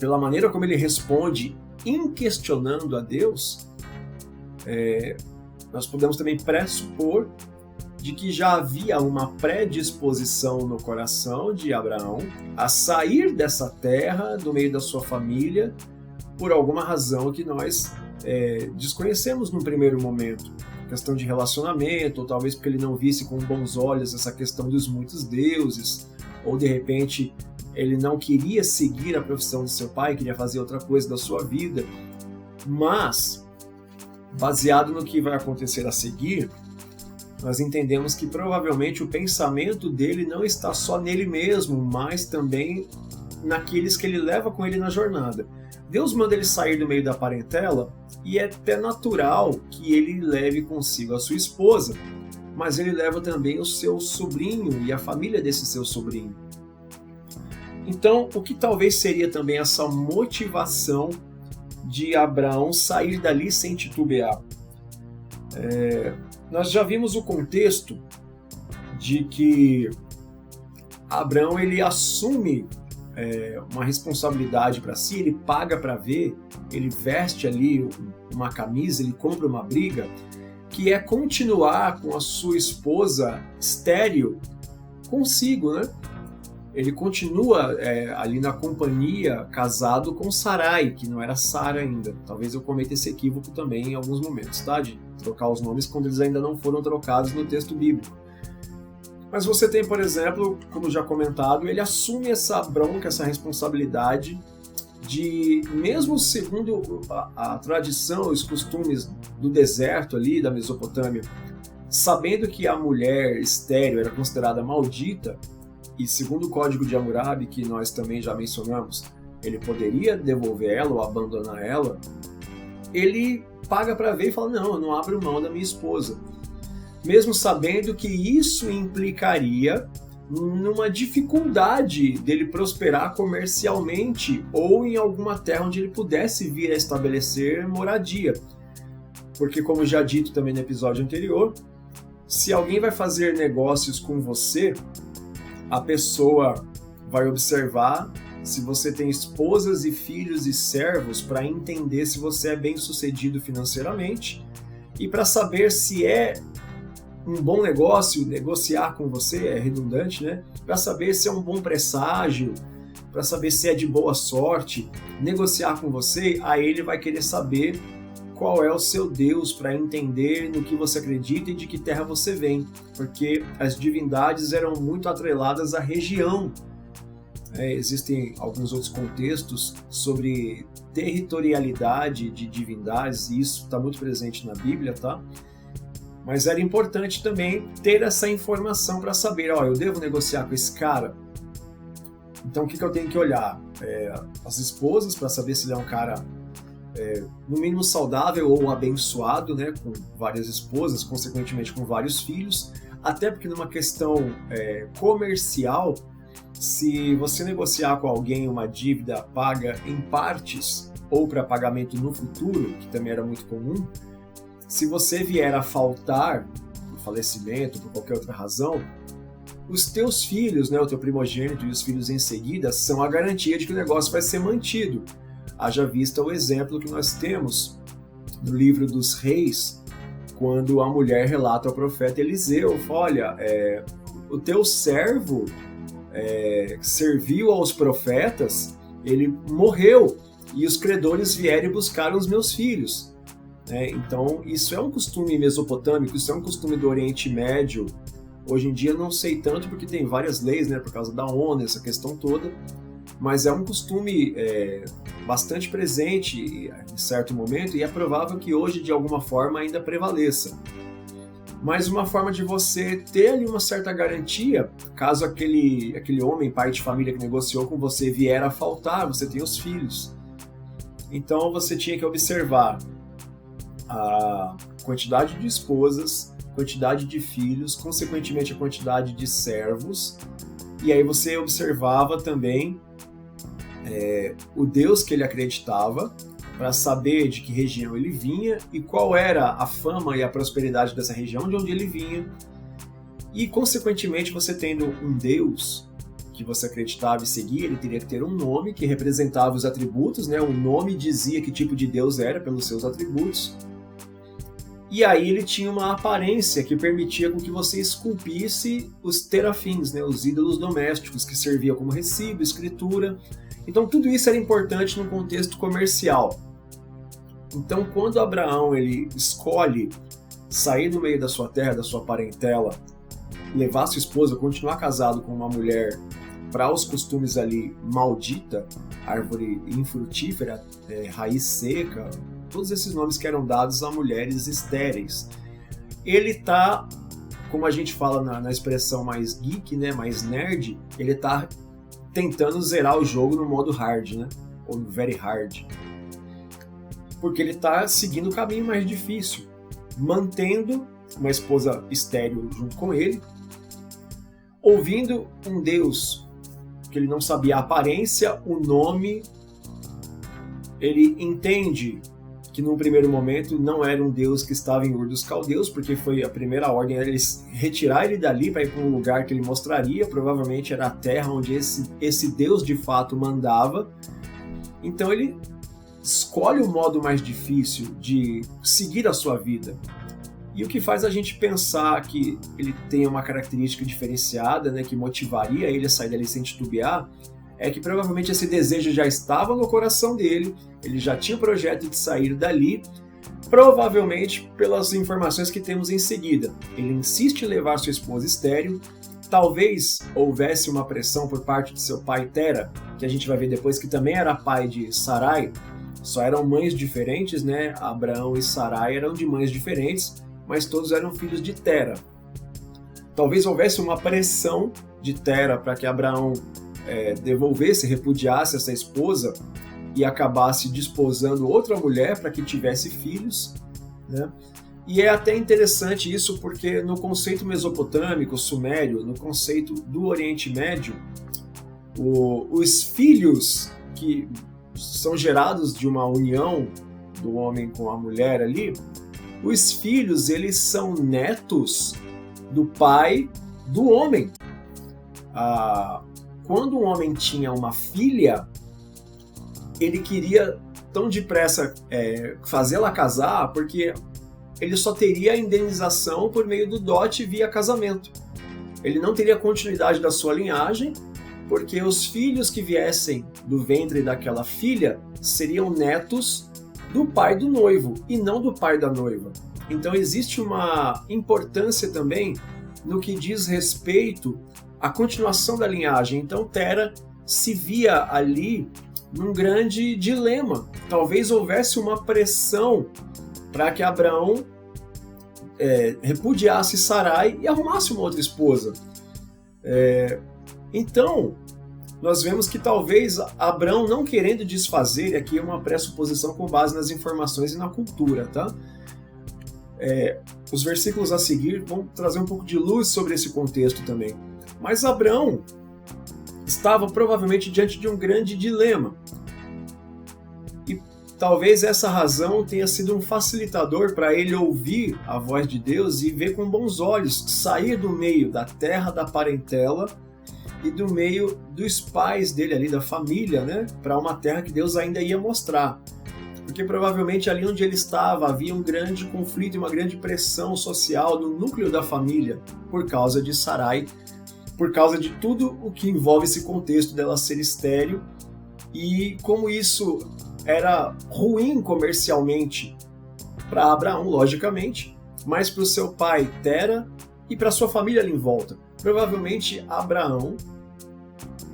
pela maneira como ele responde, inquestionando a Deus, nós podemos também pressupor de que já havia uma predisposição no coração de Abraão a sair dessa terra, do meio da sua família, por alguma razão que nós desconhecemos num primeiro momento. Questão de relacionamento, ou talvez porque ele não visse com bons olhos essa questão dos muitos deuses, ou de repente ele não queria seguir a profissão de seu pai, queria fazer outra coisa da sua vida. Mas, baseado no que vai acontecer a seguir, nós entendemos que provavelmente o pensamento dele não está só nele mesmo, mas também naqueles que ele leva com ele na jornada. Deus manda ele sair do meio da parentela e é até natural que ele leve consigo a sua esposa, mas ele leva também o seu sobrinho e a família desse seu sobrinho. Então, o que talvez seria também essa motivação de Abraão sair dali sem titubear? Nós já vimos o contexto de que Abraão ele assume uma responsabilidade para si, ele paga para ver, ele veste ali uma camisa, ele compra uma briga, que é continuar com a sua esposa estéril consigo, né? Ele continua ali na companhia, casado com Sarai, que não era Sara ainda. Talvez eu cometa esse equívoco também em alguns momentos, tá? De trocar os nomes quando eles ainda não foram trocados no texto bíblico. Mas você tem, por exemplo, como já comentado, ele assume essa bronca, essa responsabilidade de, mesmo segundo a tradição, os costumes do deserto ali, da Mesopotâmia, sabendo que a mulher estéril era considerada maldita, e segundo o Código de Hammurabi, que nós também já mencionamos, ele poderia devolver ela ou abandonar ela, ele paga para ver e fala, não, eu não abro mão da minha esposa. Mesmo sabendo que isso implicaria numa dificuldade dele prosperar comercialmente ou em alguma terra onde ele pudesse vir a estabelecer moradia. Porque, como já dito também no episódio anterior, se alguém vai fazer negócios com você, a pessoa vai observar se você tem esposas e filhos e servos para entender se você é bem-sucedido financeiramente e para saber se é um bom negócio negociar com você, é redundante, né? Para saber se é um bom presságio, para saber se é de boa sorte, negociar com você, aí ele vai querer saber qual é o seu Deus, para entender no que você acredita e de que terra você vem, porque as divindades eram muito atreladas à região. Existem alguns outros contextos sobre territorialidade de divindades, e isso está muito presente na Bíblia, tá? Mas era importante também ter essa informação para saber, eu devo negociar com esse cara? Então o que eu tenho que olhar? As esposas, para saber se ele é um cara no mínimo saudável ou abençoado, né, com várias esposas, consequentemente com vários filhos, até porque numa questão comercial, se você negociar com alguém uma dívida paga em partes ou para pagamento no futuro, que também era muito comum, se você vier a faltar por falecimento, por qualquer outra razão, os teus filhos, né, o teu primogênito e os filhos em seguida, são a garantia de que o negócio vai ser mantido. Haja vista o exemplo que nós temos no livro dos Reis, quando a mulher relata ao profeta Eliseu, olha, o teu servo serviu aos profetas, ele morreu, e os credores vieram e buscaram os meus filhos. Então, isso é um costume mesopotâmico, isso é um costume do Oriente Médio. Hoje em dia não sei tanto porque tem várias leis, né, por causa da ONU, essa questão toda, mas é um costume bastante presente em certo momento e é provável que hoje de alguma forma ainda prevaleça. Mas uma forma de você ter ali uma certa garantia, caso aquele homem, pai de família que negociou com você vier a faltar, você tem os filhos. Então você tinha que observar a quantidade de esposas, quantidade de filhos, consequentemente a quantidade de servos, e aí você observava também o Deus que ele acreditava, para saber de que região ele vinha e qual era a fama e a prosperidade dessa região de onde ele vinha. E, consequentemente, você tendo um Deus que você acreditava e seguia, ele teria que ter um nome que representava os atributos, né? O nome dizia que tipo de Deus era pelos seus atributos. E aí ele tinha uma aparência que permitia com que você esculpisse os terafins, né? Os ídolos domésticos, que serviam como recibo, escritura. Então tudo isso era importante num contexto comercial. Então quando Abraão ele escolhe sair do meio da sua terra, da sua parentela, levar sua esposa, continuar casado com uma mulher para os costumes ali maldita, árvore infrutífera, raiz seca, todos esses nomes que eram dados a mulheres estéreis. Ele tá, como a gente fala na expressão mais geek, né, mais nerd, ele tá tentando zerar o jogo no modo hard, né, ou no very hard. Porque ele tá seguindo o caminho mais difícil, mantendo uma esposa estéril junto com ele, ouvindo um Deus que ele não sabia a aparência, o nome. Ele entende que num primeiro momento não era um Deus que estava em Ur dos Caldeus, porque foi a primeira ordem, era eles retirar ele dali para ir para um lugar que ele mostraria, provavelmente era a terra onde esse Deus de fato mandava. Então ele escolhe o modo mais difícil de seguir a sua vida. E o que faz a gente pensar que ele tem uma característica diferenciada, né, que motivaria ele a sair dali sem titubear, é que provavelmente esse desejo já estava no coração dele, ele já tinha o projeto de sair dali, provavelmente pelas informações que temos em seguida. Ele insiste em levar sua esposa estéril, talvez houvesse uma pressão por parte de seu pai Tera, que a gente vai ver depois que também era pai de Sarai, só eram mães diferentes, né? Abraão e Sarai eram de mães diferentes, mas todos eram filhos de Tera. Talvez houvesse uma pressão de Tera para que Abraão devolvesse, repudiasse essa esposa e acabasse desposando outra mulher para que tivesse filhos, né? E é até interessante isso porque no conceito mesopotâmico, sumério, no conceito do Oriente Médio, os filhos que são gerados de uma união do homem com a mulher ali, os filhos, eles são netos do pai do homem. Quando um homem tinha uma filha, ele queria tão depressa fazê-la casar, porque ele só teria a indenização por meio do dote via casamento. Ele não teria continuidade da sua linhagem, porque os filhos que viessem do ventre daquela filha seriam netos do pai do noivo e não do pai da noiva. Então existe uma importância também no que diz respeito à continuação da linhagem. Então Tera se via ali num grande dilema. Talvez houvesse uma pressão para que Abraão repudiasse Sarai e arrumasse uma outra esposa. Então, nós vemos que talvez Abraão não querendo desfazer, aqui é uma pressuposição com base nas informações e na cultura, tá? Os versículos a seguir vão trazer um pouco de luz sobre esse contexto também. Mas Abraão estava provavelmente diante de um grande dilema. E talvez essa razão tenha sido um facilitador para ele ouvir a voz de Deus e ver com bons olhos, sair do meio da terra da parentela e do meio dos pais dele ali, da família, né, para uma terra que Deus ainda ia mostrar. Porque provavelmente ali onde ele estava havia um grande conflito e uma grande pressão social no núcleo da família por causa de Sarai, por causa de tudo o que envolve esse contexto dela ser estéril e como isso era ruim comercialmente para Abraão, logicamente, mas para o seu pai Tera e para sua família ali em volta. Provavelmente Abraão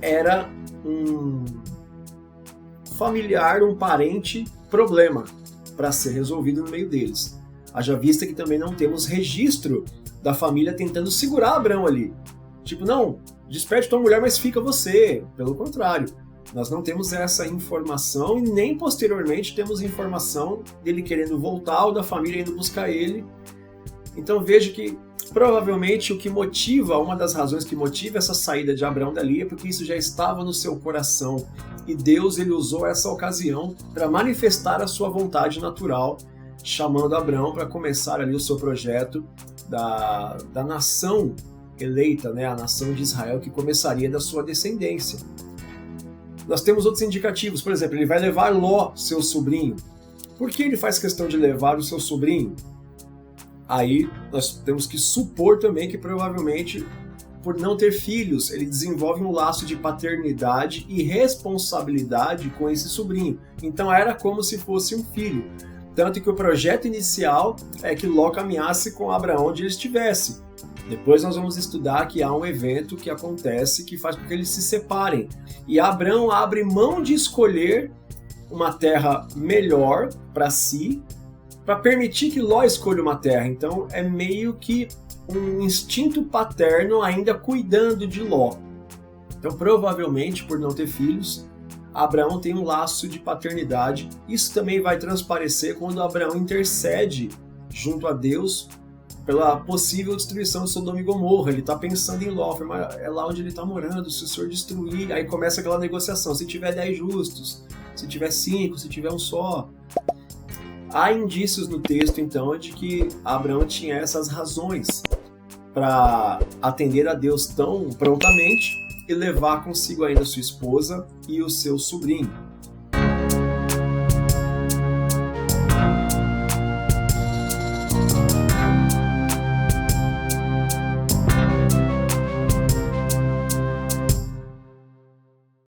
era um familiar, um parente problema para ser resolvido no meio deles. Haja vista que também não temos registro da família tentando segurar Abraão ali. Tipo, não, despede tua mulher, mas fica você. Pelo contrário, nós não temos essa informação e nem posteriormente temos informação dele querendo voltar ou da família indo buscar ele. Então veja que provavelmente o que motiva, uma das razões que motiva essa saída de Abraão dali é porque isso já estava no seu coração. E Deus ele usou essa ocasião para manifestar a sua vontade natural, chamando Abraão para começar ali o seu projeto da nação eleita, né, a nação de Israel que começaria da sua descendência. Nós temos outros indicativos, por exemplo, ele vai levar Ló, seu sobrinho. Por que ele faz questão de levar o seu sobrinho? Aí nós temos que supor também que provavelmente, por não ter filhos, ele desenvolve um laço de paternidade e responsabilidade com esse sobrinho. Então era como se fosse um filho. Tanto que o projeto inicial é que Ló caminhasse com Abraão onde ele estivesse. Depois nós vamos estudar que há um evento que acontece que faz com que eles se separem. E Abraão abre mão de escolher uma terra melhor para si, para permitir que Ló escolha uma terra. Então é meio que um instinto paterno ainda cuidando de Ló. Então provavelmente, por não ter filhos, Abraão tem um laço de paternidade. Isso também vai transparecer quando Abraão intercede junto a Deus pela possível destruição de Sodoma e Gomorra. Ele está pensando em Ló, mas é lá onde ele está morando, se o Senhor destruir, aí começa aquela negociação, se tiver 10 justos, se tiver 5, se tiver um só. Há indícios no texto, então, de que Abraão tinha essas razões para atender a Deus tão prontamente e levar consigo ainda sua esposa e o seu sobrinho.